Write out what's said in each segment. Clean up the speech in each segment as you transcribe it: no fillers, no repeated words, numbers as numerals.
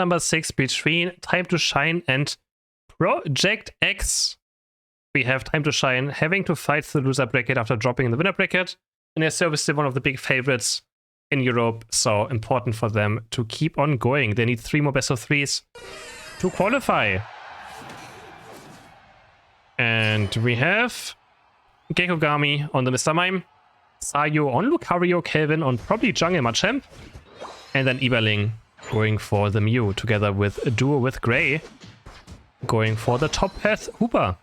number 6 between Time to Shine and Project X. We have Time to Shine having to fight the loser bracket after dropping in the winner bracket. And they're still one of the big favorites in Europe, so important for them to keep on going. They need 3 more best of 3s to qualify. And we have Gekogami on the Mr. Mime, Sayu on Lucario, Kelvin on probably Jungle Machamp, and then Iberling going for the Mew together with a duo with Gray going for the top path Hooper.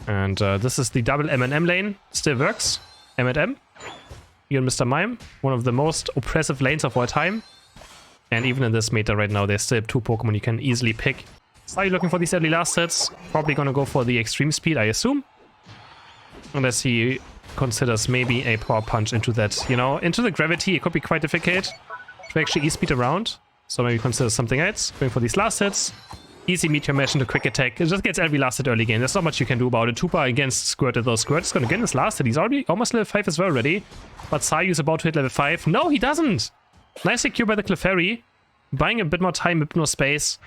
And this is the double M&M lane, still works. M&M, you and Mr. Mime, one of the most oppressive lanes of all time. And even in this meta right now, there's still 2 Pokemon you can easily pick. So you're looking for these early last hits, probably gonna go for the extreme speed, I assume. Unless he considers maybe a power punch into that, you know, into the gravity. It could be quite difficult to actually e-speed around. So maybe consider something else. Going for these last hits. Easy Meteor Mash into quick attack. It just gets every last hit early game. There's not much you can do about it. Tupa against Squirtle though. Squirtle's gonna get his last hit. He's already almost level 5 as well already. But Sayu's about to hit level 5. No, he doesn't! Nice secure by the Clefairy. Buying a bit more time, a bit more space.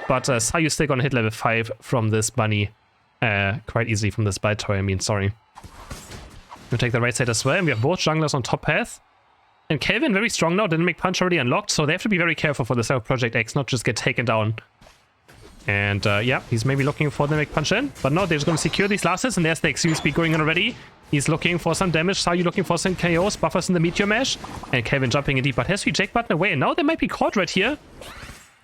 But Sayu's still gonna hit level 5 from this bunny. Quite easily from this bite toy, I mean, sorry. We'll take the right side as well, and we have both junglers on top path. And Kelvin very strong now, Dynamic Punch already unlocked, so they have to be very careful for the side of Project X, not just get taken down. And yeah, he's maybe looking for Dynamic Punch in, but no, they're just going to secure these last hits, and there's the extreme speed going on already. He's looking for some damage, Sayu looking for some KOs, buffers in the Meteor Mash, and Kelvin jumping in deep, but has to eject button away, and now they might be caught right here.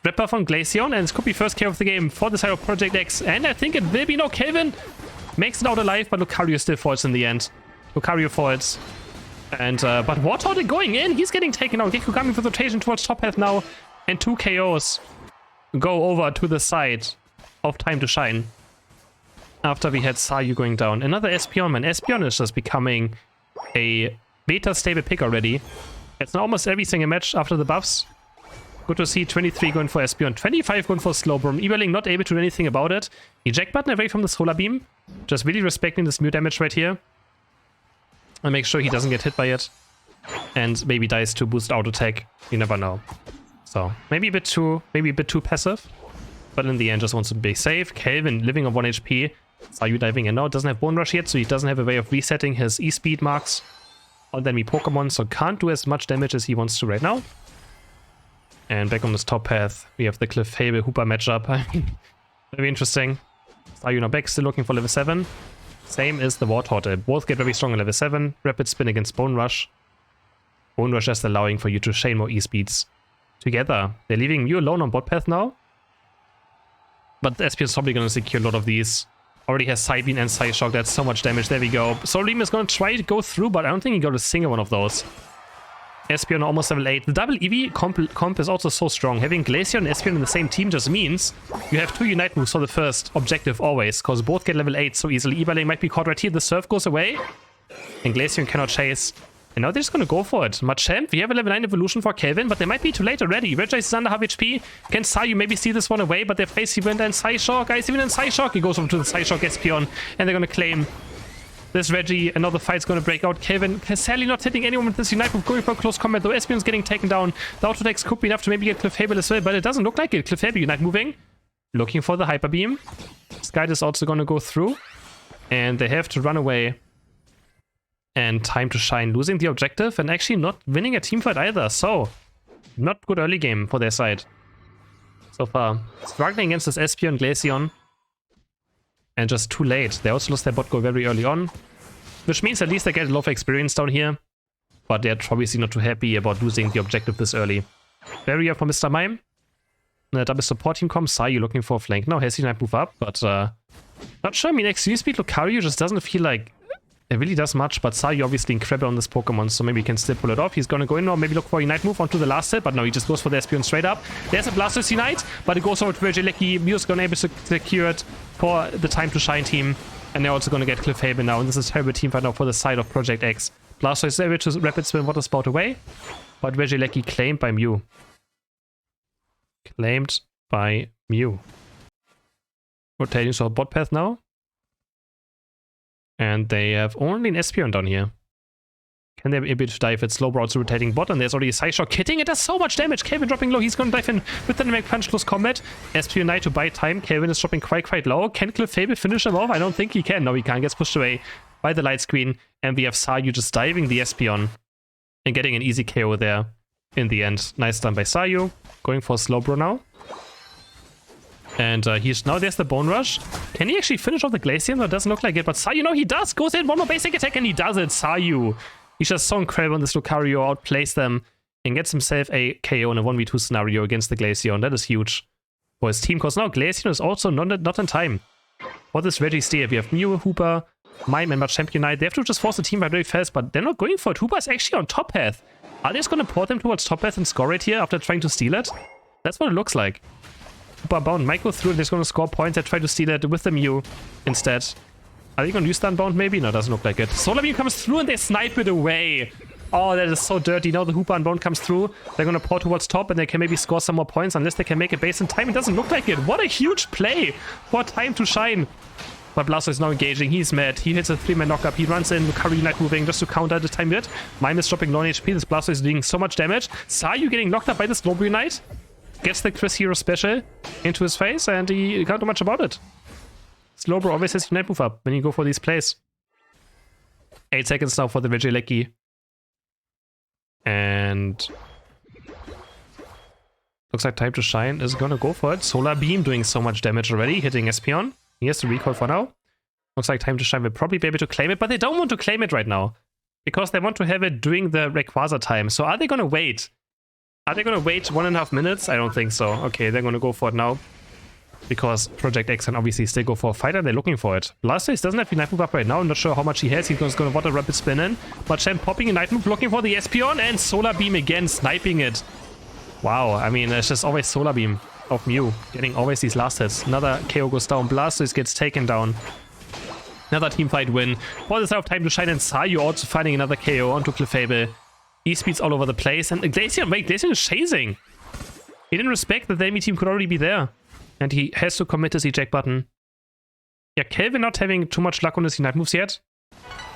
Ripper from Glaceon, and this could be first KO of the game for the side of Project X, and I think it will be no Kelvin. Makes it out alive, but Lucario still falls in the end. Lucario falls. And, but Warthog going in, he's getting taken out. Gekogami with rotation towards top path now. And 2 KOs go over to the side of Time to Shine. After we had Sayu going down. Another Espeon, man. Espeon is just becoming a beta stable pick already. It's now almost every single match after the buffs. Good to see 23 going for Espeon, 25 going for Slowbro. Iberling not able to do anything about it. Eject button away from the Solar Beam. Just really respecting this Mew damage right here. And make sure he doesn't get hit by it. And maybe dies to boost auto attack. You never know. So maybe a bit too passive. But in the end just wants to be safe. Kelvin living on 1 HP. Sayu diving in now. Doesn't have Bone Rush yet, so he doesn't have a way of resetting his E-speed marks on the enemy Pokemon, so can't do as much damage as he wants to right now. And back on this top path, we have the Clefable Hooper matchup. Very interesting. Sayu now back, still looking for level 7. Same as the Warthog. They both get very strong in level 7. Rapid Spin against Bone Rush. Bone Rush just allowing for you to chain more E-speeds together. They're leaving Mew alone on bot path now. But SP is probably going to secure a lot of these. Already has Psybeam and Psyshock. That's so much damage. There we go. Solim is going to try to go through, but I don't think he got a single one of those. Espeon almost level 8. The double EV comp is also so strong. Having Glaceon and Espeon in the same team just means you have 2 Unite moves for the first objective always, because both get level 8 so easily. Iberling might be caught right here. The Surf goes away, and Glaceon cannot chase. And now they're just going to go for it. Machamp, we have a level 9 evolution for Kelvin, but they might be too late already. Regice is under half HP. Can Sayu maybe see this one away, but they face Event and Psyshock. Guys, even in Psyshock, he goes over to the Psyshock Espeon, and they're going to claim this Reggie. Another fight's going to break out. Kelvin sadly not hitting anyone with this Unite move, going for close combat, though Espeon's getting taken down. The auto attacks could be enough to maybe get Clefable as well, but it doesn't look like it. Clefable Unite moving. Looking for the Hyper Beam. Sky is also going to go through, and they have to run away. And Time to Shine losing the objective and actually not winning a teamfight either. So, not good early game for their side so far. Struggling against this Espeon and Glaceon. And just too late. They also lost their bot goal very early on. Which means at least they get a lot of experience down here. But they're obviously not too happy about losing the objective this early. Barrier for Mr. Mime. Double support team comes. Sayu looking for a flank now. Has he not move up? But not sure. I mean, extreme speed Lucario just doesn't feel like it really does much, but Sayu obviously incredible on this Pokemon, so maybe he can still pull it off. He's gonna go in now, maybe look for a Unite move onto the last hit, but no, he just goes for the Espeon straight up. There's a Blastoise Unite, but it goes over to Regieleki. Mew's gonna able to secure it for the Time to Shine team, and they're also gonna get Clefable now, and this is a terrible team fight now for the side of Project X. Blastoise is able to Rapid Spin Water Spout away, but Regieleki claimed by Mew. Claimed by Mew. Rotating to our bot path now. And they have only an Espeon down here. Can they be able to dive it? Slowbro also rotating bot, and there's already a side shock hitting. It does so much damage. Kelvin dropping low. He's going to dive in with the dynamic punch, close combat. SP Unite to buy time. Kelvin is dropping quite low. Can CrisHeroes finish him off? I don't think he can. No, he can't. Gets pushed away by the light screen. And we have Sayu just diving the SP on and getting an easy KO there in the end. Nice done by Sayu. Going for Slowbro now. And now there's the Bone Rush. Can he actually finish off the Glacier? No, it doesn't look like it. But Sayu, no, he does. Goes in, one more basic attack, and he does it. Sayu. He's just so incredible on this Lucario, outplays them, and gets himself a KO in a 1v2 scenario against the Glaceon. That is huge for his team, because now Glaceon is also not in time. For this Reggie Steer, we have Mew, Hooper, Mime, and Machamp Unite. They have to just force the team by very fast, but they're not going for it. Hooper is actually on top path. Are they just going to port them towards top path and score it here after trying to steal it? That's what it looks like. Hooper bound might go through, and they're just going to score points. They try to steal it with the Mew instead. Are they going to use Stunbound maybe? No, doesn't look like it. Solar Beam comes through and they snipe it away. Oh, that is so dirty. Now the Hooper Unbound comes through. They're going to pour towards top and they can maybe score some more points unless they can make a base in time. It doesn't look like it. What a huge play for Time to Shine. But Blasto is now engaging. He's mad. He hits a 3-man knockup. He runs in. Lucario Unite moving just to counter the time bit. Mime is dropping low on HP. This Blasto is doing so much damage. Sayu getting knocked up by this Slowbro Unite. Gets the CrisHeroes special into his face and he can't do much about it. Slowbro always has Unite move up when you go for these plays. 8 seconds now for the Regieleki. And looks like Time to Shine is gonna go for it. Solar Beam doing so much damage already, hitting Espion. He has to recall for now. Looks like Time to Shine will probably be able to claim it, but they don't want to claim it right now. Because they want to have it during the Rayquaza time. So are they gonna wait? Are they gonna wait 1.5 minutes? I don't think so. Okay, they're gonna go for it now. Because Project X can obviously still go for a fighter, they're looking for it. Blastoise doesn't have the Night Move up right now, I'm not sure how much he has, he's going to want a rapid spin in. Machamp popping a Night Move, looking for the Espion, and Solar Beam again, sniping it. Wow, I mean, it's just always Solar Beam of Mew, getting always these last hits. Another KO goes down, Blastoise gets taken down. Another team fight win. For this Time to Shine, and Sayu also finding another KO onto CrisHeroes. E-speeds all over the place, and Glaceon, wait, Glaceon is chasing. He didn't respect that the enemy team could already be there. And he has to commit his eject button. Yeah, Kelvin not having too much luck on his Unite moves yet.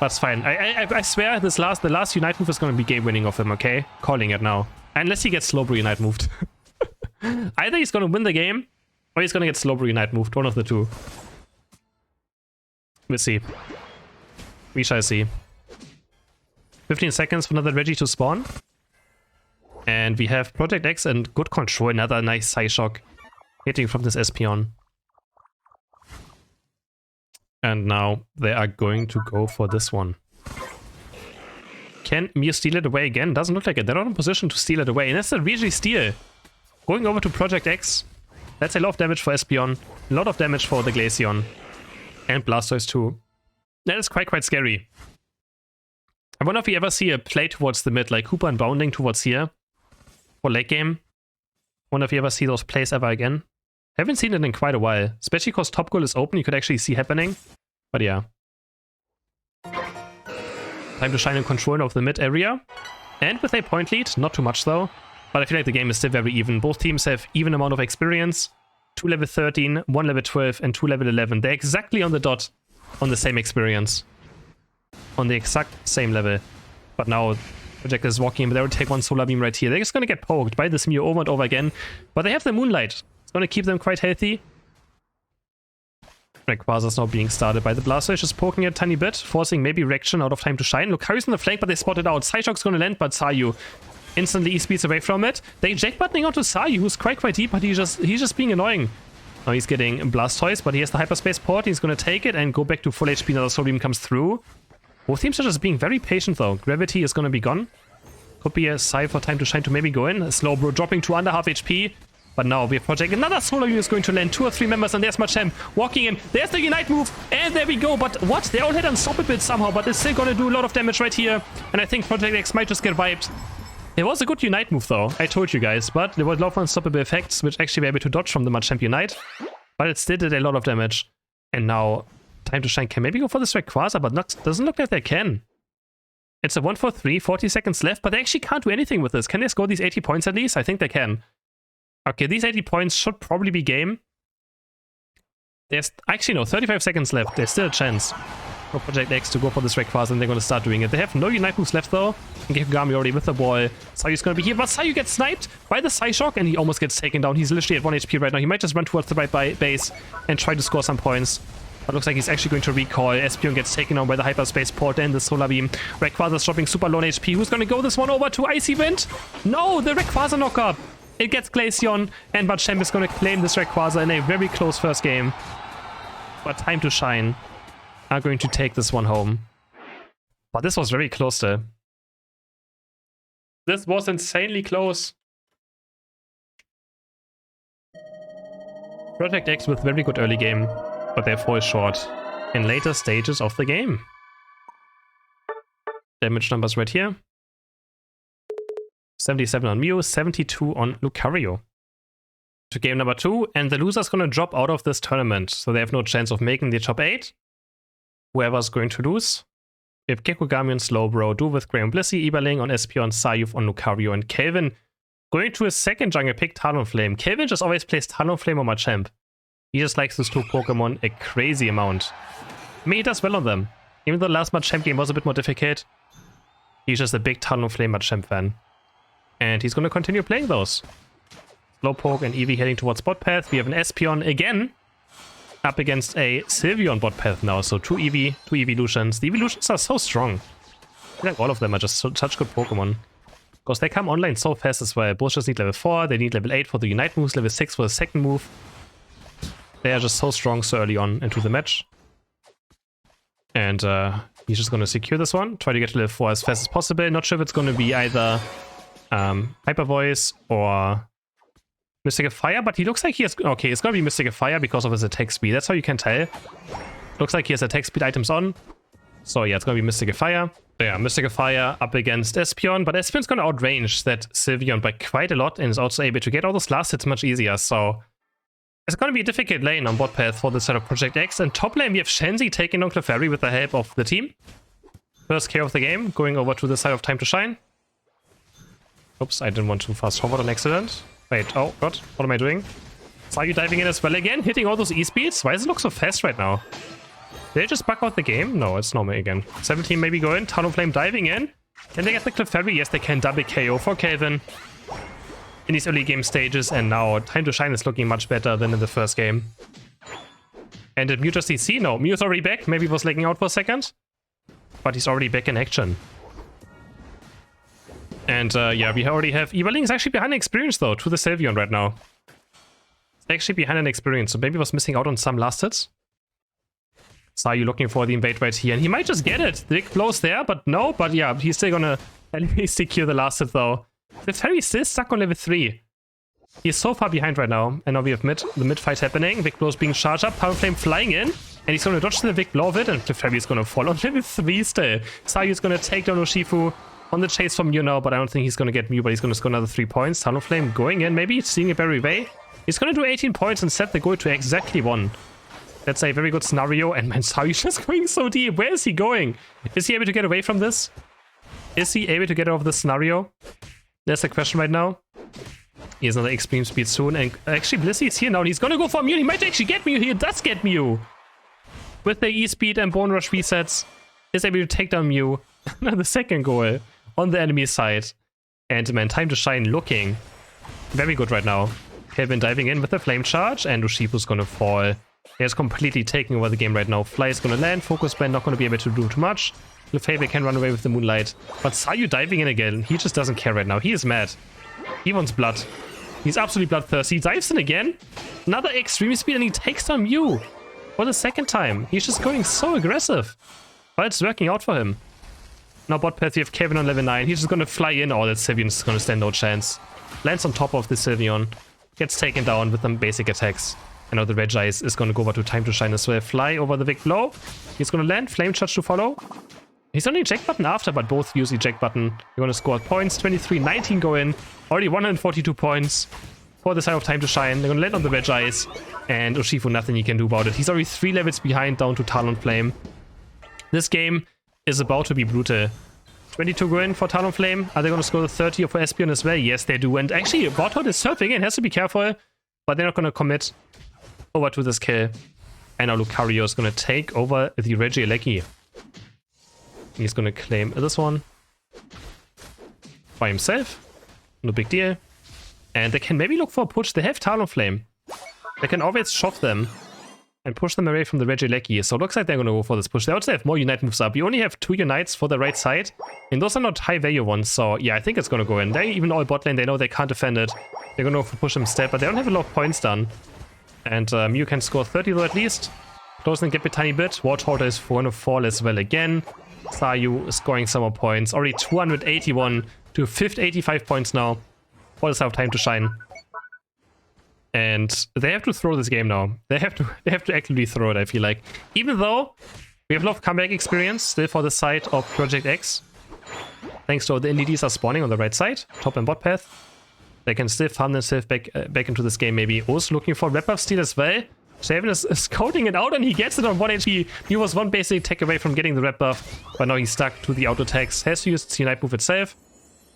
That's fine. I swear the last Unite move is going to be game winning of him, okay? Calling it now. Unless he gets Slowbro Unite moved. Either he's going to win the game, or he's going to get Slowbro Unite moved. One of the two. We'll see. We shall see. 15 seconds for another Reggie to spawn. And we have Project X and good control. Another nice Psyshock. Hitting from this Espion. And now they are going to go for this one. Can Mew steal it away again? Doesn't look like it. They're not in position to steal it away. And that's a Reggie steal. Going over to Project X. That's a lot of damage for Espion. A lot of damage for the Glaceon. And Blastoise too. That is quite scary. I wonder if we ever see a play towards the mid, like Hooper and bounding towards here. For late game. Wonder if you ever see those plays ever again. Haven't seen it in quite a while. Especially because top goal is open, you could actually see happening. But yeah. Time to Shine in control of the mid area. And with a point lead, not too much though. But I feel like the game is still very even. Both teams have even amount of experience. 2 level 13, 1 level 12, and 2 level 11. They're exactly on the dot on the same experience. On the exact same level. But now Project is walking in, but they will take one Solar Beam right here. They're just going to get poked by this Mew over and over again. But they have the Moonlight. It's going to keep them quite healthy. Rayquaza's now being started by the Blastoise, just poking it a tiny bit, forcing maybe reaction out of Time to Shine. Lucario's on the flank, but they spot it out. Psyshock's going to land, but Sayu instantly E-speeds away from it. They eject buttoning onto Sayu, who's quite deep, but he's just being annoying. Now he's getting Blastoise, but he has the Hyperspace Port. He's going to take it and go back to full HP. Another Solar Beam comes through. Both teams are just being very patient though. Gravity is going to be gone. Could be a sigh for Time to Shine to maybe go in. Slowbro dropping to under half HP. But now we have Project. Another Solar Beam is going to land. 2 or 3 members, and there's Machamp walking in. There's the Unite move, and there we go. But what? They all hit Unstoppable somehow, but it's still going to do a lot of damage right here. And I think Project X might just get wiped. It was a good Unite move though, I told you guys. But there were a lot of unstoppable effects, which actually were able to dodge from the Machamp Unite. But it still did a lot of damage. And now Time to Shine can maybe go for this Rayquaza, but doesn't look like they can. It's a 1-4-3, 40 seconds left, but they actually can't do anything with this. Can they score these 80 points at least? I think they can. Okay, these 80 points should probably be game. There's actually no 35 seconds left. There's still a chance. for Project X to go for this Rayquaza, and they're going to start doing it. They have no Unite moves left though. And Gekugami already with the ball. Sayu's going to be here, but Sayu gets sniped by the Psyshock, and he almost gets taken down. He's literally at 1 HP right now. He might just run towards the right base and try to score some points. But looks like he's actually going to recall. Espeon gets taken down by the Hyperspace Port and the Solar Beam. Rayquaza's dropping super low on HP. Who's going to go this one over to Icy Wind? No, the Rayquaza knock-up. It gets Glaceon, and Machamp is going to claim this Rayquaza in a very close first game. But Time to Shine are going to take this one home. But this was very close there. This was insanely close. Project X with very good early game, but they fall short in later stages of the game. Damage numbers right here. 77 on Mew, 72 on Lucario. To game number 2, and the loser's gonna drop out of this tournament, so they have no chance of making the top 8. Whoever's going to lose. We have Gekugami on Slowbro, Do with Graham Blissey, Iberling on Espeon, Sayuf on Lucario, and Kelvin going to his second jungle pick, Talonflame. Kelvin just always plays Talonflame on Machamp. He just likes those two Pokemon a crazy amount. I mean, he does well on them. Even though the last Machamp game was a bit more difficult, he's just a big Talonflame Machamp fan. And he's going to continue playing those. Slowpoke and Eevee heading towards bot path. We have an Espeon again up against a Sylveon bot path now. So two evolutions. The evolutions are so strong. I think all of them are just such good Pokemon. Because they come online so fast as well. Both just need level 4, they need level 8 for the Unite moves, level 6 for the second move. They are just so strong so early on into the match. And he's just going to secure this one. Try to get to level 4 as fast as possible. Not sure if it's going to be either Hyper Voice or Mystic Fire, but he looks like he has... Okay, it's going to be Mystic Fire because of his attack speed. That's how you can tell. Looks like he has attack speed items on. So yeah, it's going to be Mystic Fire. Yeah, Mystic Fire up against Espeon, but Espeon's going to outrange that Sylveon by quite a lot and is also able to get all those last hits much easier, so... It's going to be a difficult lane on bot path for this side of Project X, and top lane we have Shenzi taking on Clefairy with the help of the team. First KO of the game, going over to the side of Time to Shine. Oops, I didn't want to fast forward on accident. Wait, oh god, what am I doing? Sayu diving in as well again, hitting all those E-speeds? Why does it look so fast right now? Did they just bug out the game? No, it's normal again. 17 maybe going, Talonflame diving in. Can they get the Clefairy? Yes, they can. Double KO for Kelvin in these early game stages, and now Time to Shine is looking much better than in the first game. And did Mew just CC? No, Mew's already back. Maybe he was lagging out for a second, but he's already back in action. And yeah, we already have... Iberling is actually behind an experience though, to the Sylveon right now. It's actually behind an experience, so maybe he was missing out on some last hits. Sayu looking for the invade right here, and he might just get it. The big blows there, but no, but yeah, he's still gonna at least secure the last hit though. Clefairy is still stuck on level 3. He's so far behind right now, and now we have the mid fight happening. Big blows being charged up, Talonflame flying in, and he's gonna dodge the big blow of it, and Clefairy is gonna fall on level 3 still. Sayu is gonna take down Urshifu on the chase from Mew now, but I don't think he's gonna get Mew, but he's gonna score another 3 points. Talonflame going in, maybe seeing a berry way. He's gonna do 18 points and set the goal to exactly 1. That's a very good scenario, and man, Sayu's just going so deep. Where is he going? Is he able to get away from this? Is he able to get out of this scenario? That's the question right now. He has another extreme speed soon, and actually Blissey is here now, and he's gonna go for Mew. He might actually get Mew. He does get Mew. With the E-speed and Bone Rush resets, is able to take down Mew. The second goal on the enemy side. And man, Time to Shine looking very good right now. Kelvin diving in with the Flame Charge, and Urshifu's gonna fall. He is completely taking over the game right now. Fly is gonna land, Focus Band not gonna be able to do too much. Clefairy can run away with the Moonlight. But Sayu diving in again, he just doesn't care right now. He is mad. He wants blood. He's absolutely bloodthirsty. He dives in again. Another extreme speed, and he takes down Mew for the second time. He's just going so aggressive. But it's working out for him. Now bot path, we have Kelvin on level 9. He's just gonna fly in. Oh, that Sylveon is gonna stand no chance. Lands on top of the Sylveon. Gets taken down with some basic attacks. And now the Regis is gonna go over to Time to Shine as well. Fly over the big blow. He's gonna land. Flame Charge to follow. He's on the eject button after, but both use eject button. You're gonna score points. 23, 19 go in. Already 142 points for the side of Time to Shine. They're gonna land on the Regis. And Urshifu, nothing he can do about it. He's already 3 levels behind, down to Talonflame. This game is about to be brutal. 22 go in for Talonflame. Are they gonna score the 30 for Espeon as well? Yes, they do. And actually, Bothot is surfing in. Has to be careful. But they're not gonna commit over to this kill. And now Lucario is gonna take over the Regieleki. He's gonna claim this one by himself. No big deal. And they can maybe look for a push. They have Talonflame. They can always shove them and push them away from the Regieleki. So it looks like they're gonna go for this push. They also have more Unite moves up. You only have 2 Unites for the right side. And those are not high value ones. So yeah, I think it's gonna go in. They even all bot lane, they know they can't defend it. They're gonna go for push instead, but they don't have a lot of points done. And Mew can score 30 though at least. Closing the gap a tiny bit. Warthog is gonna fall as well again. Sayu scoring some more points. Already 281 to 85 points now. All this have time to shine. And they have to throw this game now. They have to actively throw it, I feel like. Even though we have a lot of comeback experience still for the side of Project X. Thanks to all the NDDs are spawning on the right side, top and bot path. They can still farm themselves back into this game maybe. Also looking for red buff steal as well. Shaven is scouting it out and he gets it on 1 HP. He was one basic attack away from getting the red buff, but now he's stuck to the auto attacks. Has to use the Unite move itself.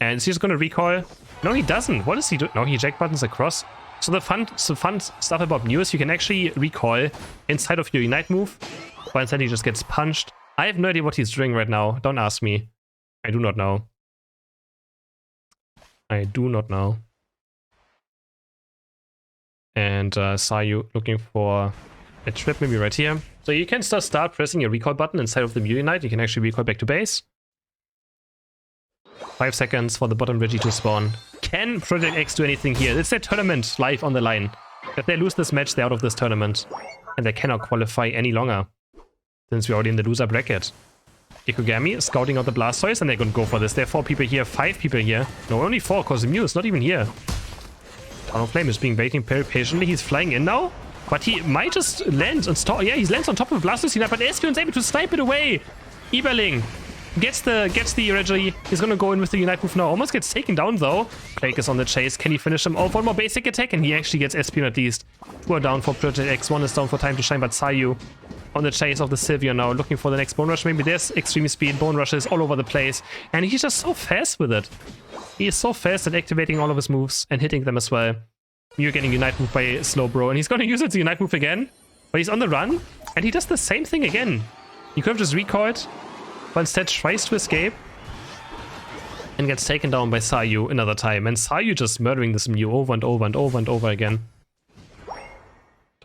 And is he just gonna recoil? No, he doesn't. What does he do? No, he jack buttons across. So the fun stuff about Mew is you can actually recoil inside of your Unite move, but instead he just gets punched. I have no idea what he's doing right now. Don't ask me. I do not know. I do not know. And Sayu looking for a trip maybe right here. So you can just start pressing your recall button inside of the Mew Unite. You can actually recoil back to base. 5 seconds for the bottom Reggie to spawn. Can Project X do anything here? It's their tournament live on the line. If they lose this match, they're out of this tournament. And they cannot qualify any longer. Since we're already in the loser bracket. Ikogami is scouting out the Blastoise and they're gonna go for this. There are 4 people here, 5 people here. No, only 4 because the Mew is not even here. Talonflame is being waiting very patiently. He's flying in now. But he might just land on top. Yeah, he lands on top of Blastoise Unite, but Espeon's able to snipe it away. Eberling gets the Reggie. He's gonna go in with the Unite move now. Almost gets taken down though. Clake is on the chase. Can he finish him? Oh, one more basic attack, and he actually gets Espeon at least. 2 are down for Project X. 1 is down for Time to Shine, but Sayu on the chase of the Sylvia now, looking for the next Bone Rush. Maybe there's extreme speed. Bone Rushes all over the place, and he's just so fast with it. He is so fast at activating all of his moves and hitting them as well. You're getting Unite move by Slowbro, and he's gonna use it to Unite move again, but he's on the run, and he does the same thing again. He could have just recoiled, but instead tries to escape and gets taken down by Sayu another time. And Sayu just murdering this Mew over and over and over and over again.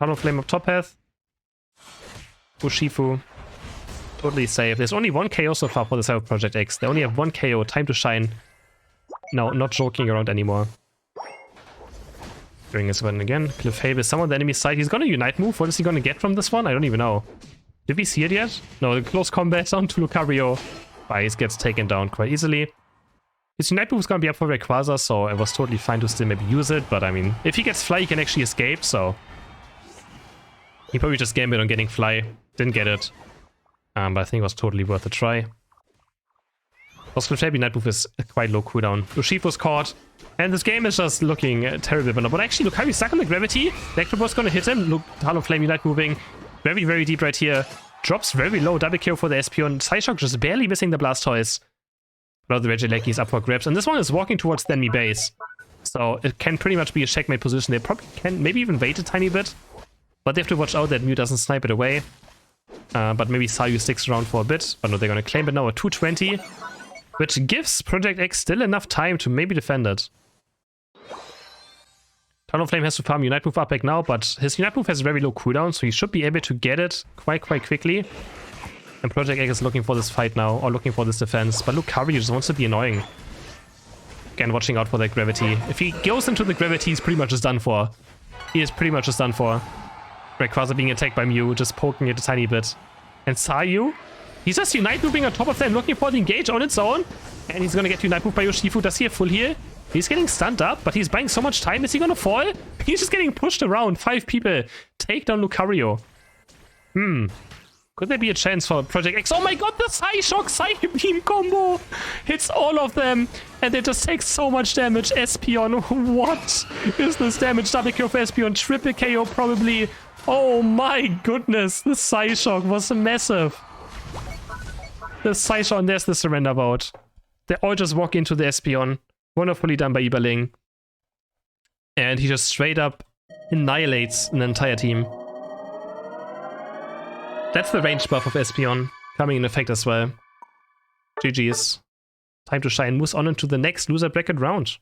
Talonflame up top path. Urshifu. Totally safe. There's only 1 KO so far for the side of Project X. They only have 1 KO. Time to shine. No, not joking around anymore. Doing his weapon again. Clefable is someone on the enemy side. He's gonna Unite move. What is he gonna get from this one? I don't even know. Did we see it yet? No, the close combat on to Lucario. He gets taken down quite easily. His Unite move is gonna be up for Rayquaza, so it was totally fine to still maybe use it. But I mean, if he gets Fly, he can actually escape, so he probably just gambled on getting Fly. Didn't get it. But I think it was totally worth a try. Also, Clefable Unite move is quite low cooldown. Urshifu's caught. And this game is just looking terrible. But actually, Lucario's stuck on the gravity. Electrobolt's gonna hit him. Look, Talonflame Unite moving. Very, very deep right here. Drops very low. Double kill for the Espeon. Psyshock just barely missing the Blastoise. Now the Regieleki is up for grabs. And this one is walking towards the enemy base. So it can pretty much be a checkmate position. They probably can maybe even wait a tiny bit. But they have to watch out that Mew doesn't snipe it away. But maybe Sayu sticks around for a bit. But no, they're gonna claim it now at 220. Which gives Project X still enough time to maybe defend it. Talonflame has to farm Unite move up back now, but his Unite move has a very low cooldown, so he should be able to get it quite quickly. And Project X is looking for this fight now, or looking for this defense, but Lucario just wants to be annoying. Again, watching out for that gravity. If he goes into the gravity, he's pretty much just done for. He is pretty much just done for. Rayquaza being attacked by Mew, just poking it a tiny bit. And Sayu, he's just Unite moving on top of them, looking for the engage on its own. And he's gonna get Unite move by Urshifu. Does he have full heal? He's getting stunned up, but he's buying so much time. Is he gonna fall? He's just getting pushed around. 5 people take down Lucario. Could there be a chance for Project X? Oh my god, the Psyshock Psybeam combo hits all of them, and it just takes so much damage. Espeon, what is this damage? Double kill for Espeon, triple KO probably. Oh my goodness, the Psyshock was massive. The Psyshock, and there's the surrender vote. They all just walk into the Espeon. Wonderfully done by Eberling. And he just straight up annihilates an entire team. That's the range buff of Espeon. coming in effect as well. GG's. Time to shine. Moves on into the next loser bracket round.